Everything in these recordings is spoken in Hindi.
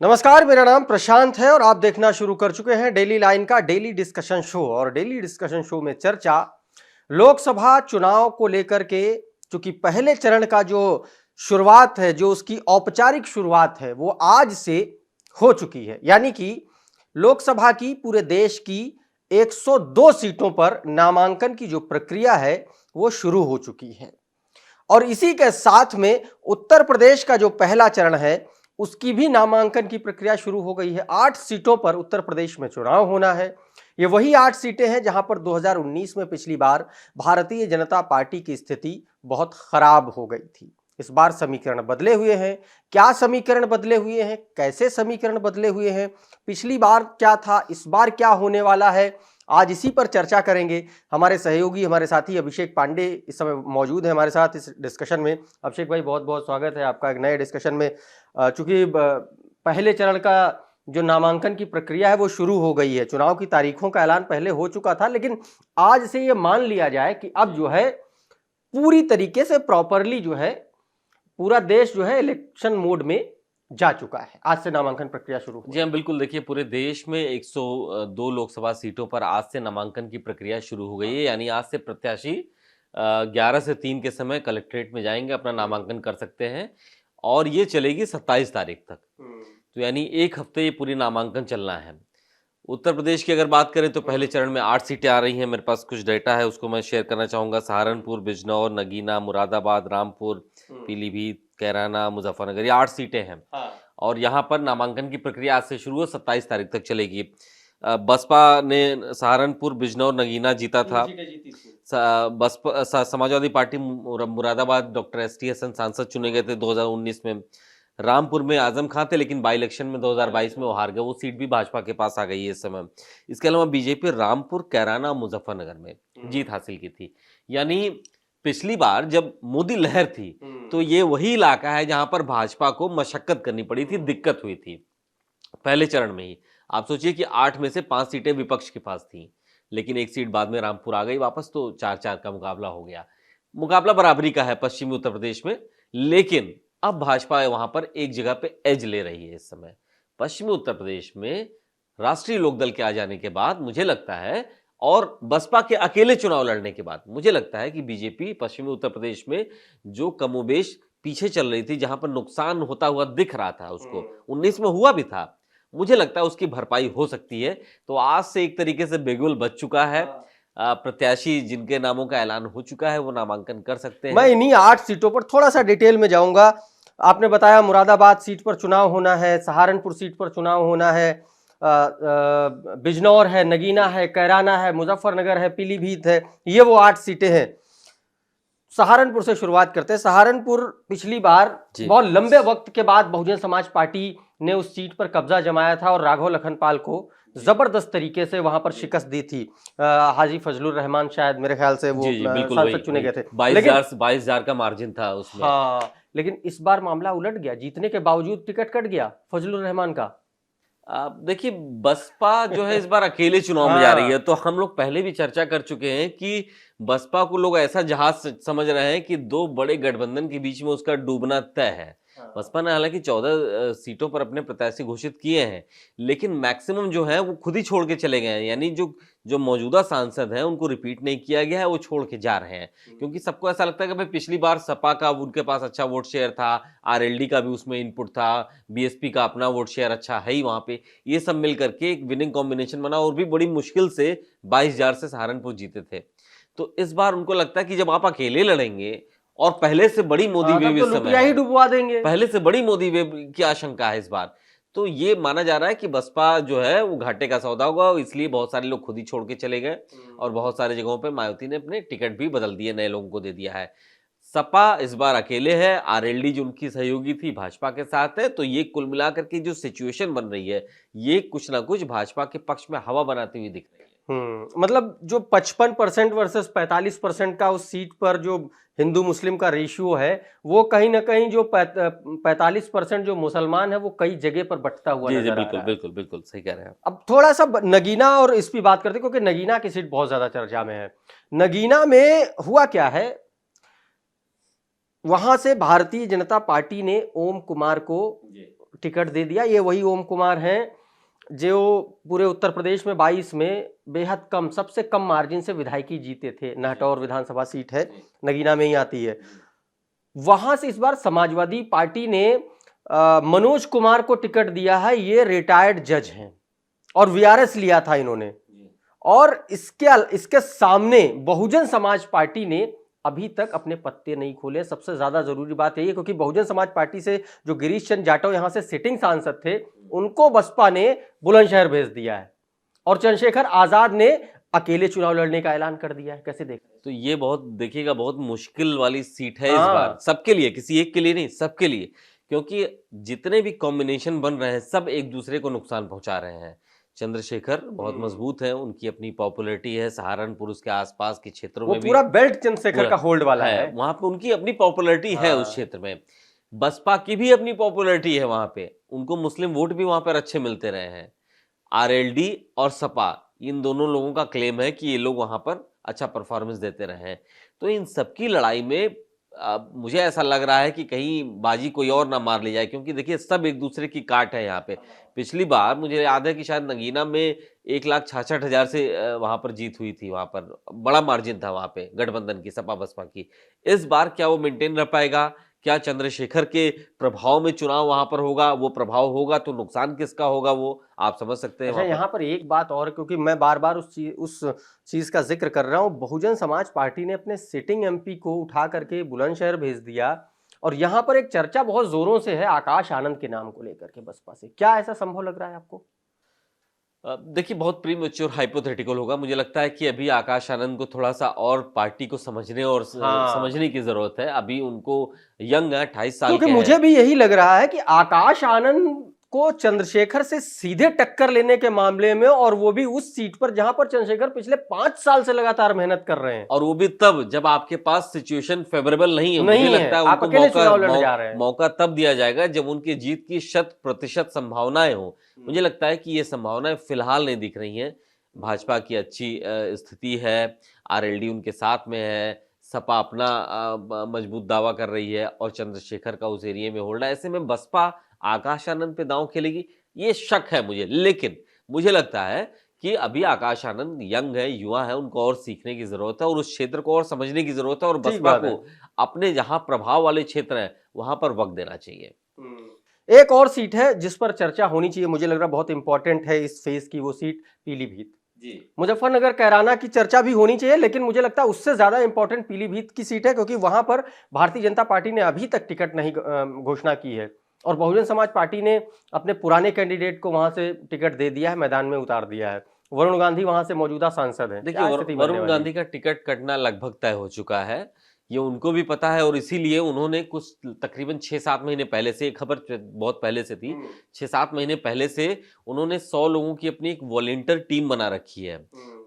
नमस्कार, मेरा नाम प्रशांत है और आप देखना शुरू कर चुके हैं डेली लाइन का डेली डिस्कशन शो। और डेली डिस्कशन शो में चर्चा लोकसभा चुनाव को लेकर के, चूंकि पहले चरण का जो शुरुआत है, जो उसकी औपचारिक शुरुआत है, वो आज से हो चुकी है। यानी कि लोकसभा की पूरे देश की 102 सीटों पर नामांकन की जो प्रक्रिया है वो शुरू हो चुकी है। और इसी के साथ में उत्तर प्रदेश का जो पहला चरण है उसकी भी नामांकन की प्रक्रिया शुरू हो गई है। 8 सीटों पर उत्तर प्रदेश में चुनाव होना है। ये वही 8 सीटें हैं जहां पर 2019 में पिछली बार भारतीय जनता पार्टी की स्थिति बहुत खराब हो गई थी। इस बार समीकरण बदले हुए हैं। क्या समीकरण बदले हुए हैं, कैसे समीकरण बदले हुए हैं, पिछली बार क्या था, इस बार क्या होने वाला है, आज इसी पर चर्चा करेंगे। हमारे सहयोगी, हमारे साथी अभिषेक पांडे इस समय मौजूद है हमारे साथ इस डिस्कशन में। अभिषेक भाई, बहुत बहुत स्वागत है आपका एक नए डिस्कशन में। चूंकि पहले चरण का जो नामांकन की प्रक्रिया है वो शुरू हो गई है, चुनाव की तारीखों का ऐलान पहले हो चुका था, लेकिन आज से ये मान लिया जाए कि अब जो है पूरी तरीके से प्रॉपरली जो है पूरा देश जो है इलेक्शन मोड में जा चुका है। आज से नामांकन प्रक्रिया शुरू हो। जी हाँ, बिल्कुल। देखिए, पूरे देश में 102 लोकसभा सीटों पर आज से नामांकन की प्रक्रिया शुरू हो गई है। यानी आज से प्रत्याशी 11 से 3 के समय कलेक्ट्रेट में जाएंगे, अपना नामांकन कर सकते हैं और ये चलेगी 27 तारीख तक। तो यानी एक हफ्ते ये पूरी नामांकन चलना है। उत्तर प्रदेश की अगर बात करें तो पहले चरण में 8 सीटें आ रही हैं। मेरे पास कुछ डेटा है, उसको मैं शेयर करना चाहूँगा। सहारनपुर, बिजनौर, नगीना, मुरादाबाद, रामपुर, पीलीभीत, कैराना, मुजफ्फरनगर, ये 8 सीटें हैं। और यहाँ पर नामांकन की प्रक्रिया आज से शुरू हो 27 तारीख तक चलेगी। बसपा ने सहारनपुर, बिजनौर, नगीना जीता था। Baspa Samajwadi Party Moradabad doctor ST Hasan सांसद चुने गए थे 2019 में। रामपुर में आजम खां थे, लेकिन बाई इलेक्शन में 2022 में वो हार गए। वो सीट भी भाजपा के पास आ गई है इस समय। इसके अलावा बीजेपी रामपुर, कैराना, मुजफ्फरनगर में जीत हासिल की थी। यानी पिछली बार जब मोदी लहर थी तो ये वही इलाका है जहां पर भाजपा को मशक्कत करनी पड़ी थी, दिक्कत हुई थी पहले चरण में ही। आप सोचिए कि 8 में से 5 सीटें विपक्ष के पास थी, लेकिन एक सीट बाद में रामपुर आ गई वापस, तो 4-4 का मुकाबला हो गया। मुकाबला बराबरी का है पश्चिमी उत्तर प्रदेश में, लेकिन अब भाजपा वहां पर एक जगह पे एज ले रही है इस समय। पश्चिमी उत्तर प्रदेश में राष्ट्रीय लोकदल के आ जाने के बाद मुझे लगता है, और बसपा के अकेले चुनाव लड़ने के बाद मुझे लगता है कि बीजेपी पश्चिमी उत्तर प्रदेश में जो कमोबेश पीछे चल रही थी, जहां पर नुकसान होता हुआ दिख रहा था, उसको 19 में हुआ भी था, मुझे लगता है उसकी भरपाई हो सकती है। तो आज से एक तरीके से बिगुल बच चुका है। प्रत्याशी जिनके नामों का ऐलान हो चुका है वो नामांकन कर सकते हैं। मैं इन्हीं 8 सीटों पर थोड़ा सा डिटेल में जाऊंगा। आपने बताया मुरादाबाद सीट पर चुनाव होना है, सहारनपुर सीट पर चुनाव होना है, बिजनौर है, नगीना है, कैराना है, मुजफ्फरनगर है, पीलीभीत है। ये वो 8 सीटें हैं। सहारनपुर से शुरुआत करते हैं। सहारनपुर पिछली बार बहुत लंबे वक्त के बाद बहुजन समाज पार्टी ने उस सीट पर कब्जा जमाया था और राघव लखनपाल को जबरदस्त तरीके से वहां पर शिकस्त दी थी। हाजी फजलुर रहमान शायद, मेरे ख्याल से वो सांसद चुने गए थे। 22,000 का मार्जिन था उसमें। हाँ, लेकिन इस बार मामला उलट गया। जीतने के बावजूद टिकट कट गया फजलुर रहमान का। देखिए, बसपा जो है इस बार अकेले चुनाव में जा रही है। तो हम लोग पहले भी चर्चा कर चुके हैं कि बसपा को लोग ऐसा जहाज समझ रहे हैं कि 2 बड़े गठबंधन के बीच में उसका डूबना तय है। बसपा ने हालांकि 14 सीटों पर अपने प्रत्याशी घोषित किए हैं, लेकिन मैक्सिमम जो है वो खुद ही छोड़ के चले गए हैं। यानी जो जो मौजूदा सांसद हैं उनको रिपीट नहीं किया गया है, वो छोड़ के जा रहे हैं। क्योंकि सबको ऐसा लगता है कि भाई पिछली बार सपा का उनके पास अच्छा वोट शेयर था, RLD का भी उसमें इनपुट था, BSP का अपना वोट शेयर अच्छा है ही वहां पे। ये सब मिल करके एक विनिंग कॉम्बिनेशन बना और भी बड़ी मुश्किल से 22,000 से सहारनपुर जीते थे। तो इस बार उनको लगता है कि जब आप अकेले लड़ेंगे और पहले से बड़ी मोदी वेव इस समय ही डुबवा देंगे, पहले से बड़ी मोदी वेव की आशंका है इस बार। तो ये माना जा रहा है कि बसपा जो है वो घाटे का सौदा होगा, इसलिए बहुत सारे लोग खुद ही छोड़ के चले गए और बहुत सारी जगहों पे मायावती ने अपने टिकट भी बदल दिए, नए लोगों को दे दिया है। सपा इस बार अकेले है, RLD जो उनकी सहयोगी थी भाजपा के साथ है। तो ये कुल मिलाकर के जो सिचुएशन बन रही है, ये कुछ ना कुछ भाजपा के पक्ष में हवा बनाती हुई दिख रही है। मतलब जो 55% वर्सेस 45% का उस सीट पर जो हिंदू मुस्लिम का रेशियो है, वो कहीं ना कहीं जो 45% जो मुसलमान है वो कई जगह पर बंटता हुआ नजर आ रहा है। बिल्कुल बिल्कुल बिल्कुल सही कह रहे हैं। अब थोड़ा सा नगीना और इस पर बात करते हैं, क्योंकि नगीना की सीट बहुत ज्यादा चर्चा में है। नगीना में हुआ क्या है, वहां से भारतीय जनता पार्टी ने ओम कुमार को टिकट दे दिया। ये वही ओम कुमार हैं जो पूरे उत्तर प्रदेश में 22 में बेहद कम, सबसे कम मार्जिन से विधायकी जीते थे। नाहटौर विधानसभा सीट है, नगीना में ही आती है। वहां से इस बार समाजवादी पार्टी ने मनोज कुमार को टिकट दिया है। ये रिटायर्ड जज हैं और वीआरएस लिया था इन्होंने। और इसके सामने बहुजन समाज पार्टी ने अभी तक अपने पत्ते नहीं खोले। सबसे ज्यादा जरूरी बात यही है क्योंकि बहुजन समाज पार्टी से जो गिरीश चंद्र जाटव यहां से सिटिंग सांसद थे, उनको बसपा ने बुलंदशहर भेज दिया है और चंद्रशेखर आजाद ने अकेले चुनाव लड़ने का ऐलान कर दिया है। कैसे देख? तो ये बहुत देखिएगा, बहुत मुश्किल वाली सीट है इस बार सबके लिए, किसी एक के लिए नहीं, सबके लिए, क्योंकि जितने भी कॉम्बिनेशन बन रहे हैं सब एक दूसरे को नुकसान पहुंचा रहे हैं। चंद्रशेखर बहुत मजबूत है, उनकी अपनी पॉपुलैरिटी है, सहारनपुर उसके आसपास के क्षेत्रों में भी पूरा बेल्ट चंद्रशेखर का होल्ड वाला है। वहां पे उनकी अपनी पॉपुलैरिटी है उस क्षेत्र में। बसपा की भी अपनी पॉपुलैरिटी है वहां पे, उनको मुस्लिम वोट भी वहां पर अच्छे मिलते रहे हैं। आरएलडी और सपा, इन दोनों लोगों का क्लेम है कि ये लोग वहां पर अच्छा परफॉर्मेंस देते रहे हैं। तो इन सबकी लड़ाई में मुझे ऐसा लग रहा है कि कहीं बाजी कोई और ना मार ली जाए, क्योंकि देखिए सब एक दूसरे की काट है यहाँ पे। पिछली बार मुझे याद है कि शायद नगीना में 1,66,000 से वहां पर जीत हुई थी, वहां पर बड़ा मार्जिन था वहां पे गठबंधन की, सपा बसपा की। इस बार क्या वो मेंटेन रह पाएगा? क्या चंद्रशेखर के प्रभाव में चुनाव वहां पर होगा? वो प्रभाव होगा तो नुकसान किसका होगा वो आप समझ सकते हैं। अच्छा, यहाँ पर एक बात और, क्योंकि मैं बार बार उस चीज का जिक्र कर रहा हूँ, बहुजन समाज पार्टी ने अपने सिटिंग एमपी को उठा करके बुलंदशहर भेज दिया और यहाँ पर एक चर्चा बहुत जोरों से है आकाश आनंद के नाम को लेकर के बसपा से। क्या ऐसा संभव लग रहा है आपको? देखिए बहुत प्रीमेच्योर हाइपोथेटिकल होगा। मुझे लगता है कि अभी आकाश आनंद को थोड़ा सा और पार्टी को समझने और समझने की जरूरत है। अभी उनको यंग है, 28 साल क्योंकि मुझे भी यही लग रहा है कि आकाश आनंद को चंद्रशेखर से सीधे टक्कर लेने के मामले में, और वो भी उस सीट पर जहां पर चंद्रशेखर पिछले 5 साल से लगातार मेहनत कर रहे हैं, और वो भी तब जब आपके पास सिचुएशन फेवरेबल नहीं है। मुझे लगता है उनको मौका तब दिया जाएगा जब उनकी जीत की 100% संभावनाएं हो। मुझे लगता है कि ये संभावनाएं फिलहाल नहीं दिख रही हैं। भाजपा की अच्छी स्थिति है, आरएलडी उनके साथ में है, सपा अपना मजबूत दावा कर रही है और चंद्रशेखर का उस एरिया में होल्ड है। ऐसे में बसपा आकाश आनंद पे दांव खेलेगी, ये शक है मुझे। लेकिन मुझे लगता है कि अभी आकाश आनंद यंग है, युवा है, उनको और सीखने की जरूरत है और उस क्षेत्र को और समझने की जरूरत है और बसपा को अपने जहां प्रभाव वाले क्षेत्र है वहां पर वक्त देना चाहिए। एक और सीट है जिस पर चर्चा होनी चाहिए, मुझे लग रहा है बहुत इंपॉर्टेंट है इस फेज की, वो सीट पीलीभीत। मुजफ्फरनगर कैराना की चर्चा भी होनी चाहिए, लेकिन मुझे लगता है उससे ज्यादा इंपॉर्टेंट पीलीभीत की सीट है, क्योंकि वहां पर भारतीय जनता पार्टी ने अभी तक टिकट नहीं घोषणा की है और बहुजन समाज पार्टी ने अपने पुराने कैंडिडेट को वहां से टिकट दे दिया है, मैदान में उतार दिया है। वरुण गांधी वहां से मौजूदा सांसद है। देखिए वरुण गांधी का टिकट कटना लगभग तय हो चुका है, ये उनको भी पता है और इसीलिए उन्होंने कुछ तकरीबन 6-7 महीने पहले से, खबर बहुत पहले से थी, 6-7 महीने पहले से उन्होंने 100 लोगों की अपनी एक वॉलंटियर टीम बना रखी है।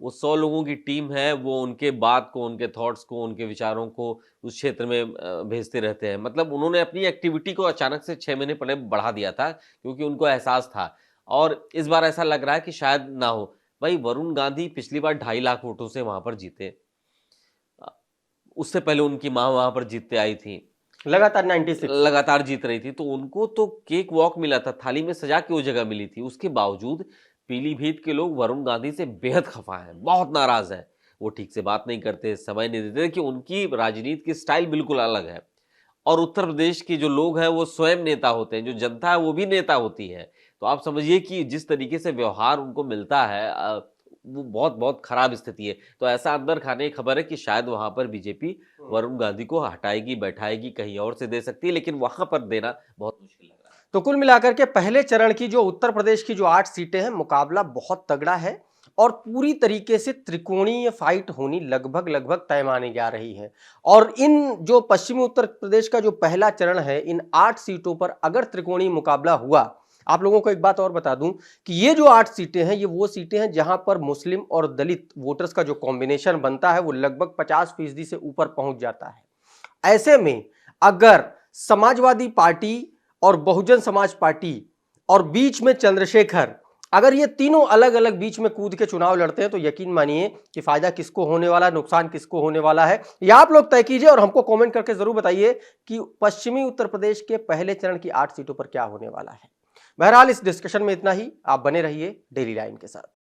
वो 100 लोगों की टीम है, वो उनके बात को, उनके थॉट्स को, उनके विचारों को उस क्षेत्र में भेजते रहते हैं। मतलब उन्होंने अपनी एक्टिविटी को अचानक से 6 महीने पहले बढ़ा दिया था क्योंकि उनको एहसास था, और इस बार ऐसा लग रहा है कि शायद ना हो। भाई वरुण गांधी पिछली बार 2.5 लाख वोटों से वहां पर जीते, उससे पहले उनकी मां वहां पर जीतते आई थी, लगातार 96 लगातार जीत रही थी, तो उनको तो केक वॉक मिला था, थाली में सजा के वो जगह मिली थी। उसके बावजूद पीलीभीत के लोग वरुण गांधी से बेहद खफा हैं, बहुत नाराज हैं। वो ठीक से बात नहीं करते, समय नहीं देते, कि उनकी राजनीति की स्टाइल बिल्कुल अलग है। और उत्तर प्रदेश के जो लोग हैं वो स्वयं नेता होते हैं, जो जनता है वो भी नेता होती है। तो आप समझिए कि जिस तरीके से व्यवहार उनको मिलता है वो बहुत बहुत खराब स्थिति है। तो ऐसा अंदर खाने की खबर है कि शायद वहां पर बीजेपी वरुण गांधी को हटाएगी, बैठाएगी, कहीं और से दे सकती है, लेकिन वहां पर देना बहुत मुश्किल लग रहा है। तो कुल मिलाकर के पहले चरण की जो उत्तर प्रदेश की जो 8 सीटें हैं, मुकाबला बहुत तगड़ा है और पूरी तरीके से त्रिकोणीय फाइट होनी लगभग तय मानी जा रही है। और इन जो पश्चिमी उत्तर प्रदेश का जो पहला चरण है, इन 8 सीटों पर अगर त्रिकोणीय मुकाबला हुआ, आप लोगों को एक बात और बता दूं कि ये जो 8 सीटें हैं, ये वो सीटें हैं जहां पर मुस्लिम और दलित वोटर्स का जो कॉम्बिनेशन बनता है वो लगभग 50% से ऊपर पहुंच जाता है। ऐसे में अगर समाजवादी पार्टी और बहुजन समाज पार्टी और बीच में चंद्रशेखर, अगर ये तीनों अलग अलग बीच में कूद के चुनाव लड़ते हैं, तो यकीन मानिए कि फायदा किसको होने वाला है, नुकसान किसको होने वाला है, ये आप लोग तय कीजिए और हमको कमेंट करके जरूर बताइए कि पश्चिमी उत्तर प्रदेश के पहले चरण की 8 सीटों पर क्या होने वाला है। बहरहाल इस डिस्कशन में इतना ही। आप बने रहिए डेली लाइन के साथ।